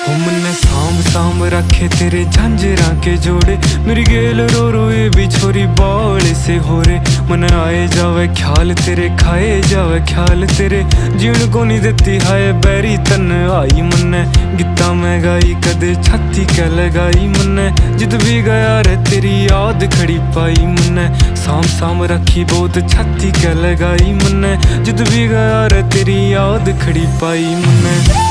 मन्ने सांभ सांभ रखे तेरे झांझरा के जोड़े, मेरी गेल रो रो ये भी छोरी बावले से हो रे। मन आए जावे ख्याल तेरे, खाए जावे ख्याल तेरे, जीण को नहीं देती हाय बैरी तन आई। मन्ने गीता में गाई कदे छाती कै लगाई, मन्ने जित भी गया रे तेरी याद खड़ी पाई। मन्ने सांभ सांभ रखी बहुत छाती कै लगाई, मन्ने जित भी गया रे तेरी याद खड़ी पाई। मन्ने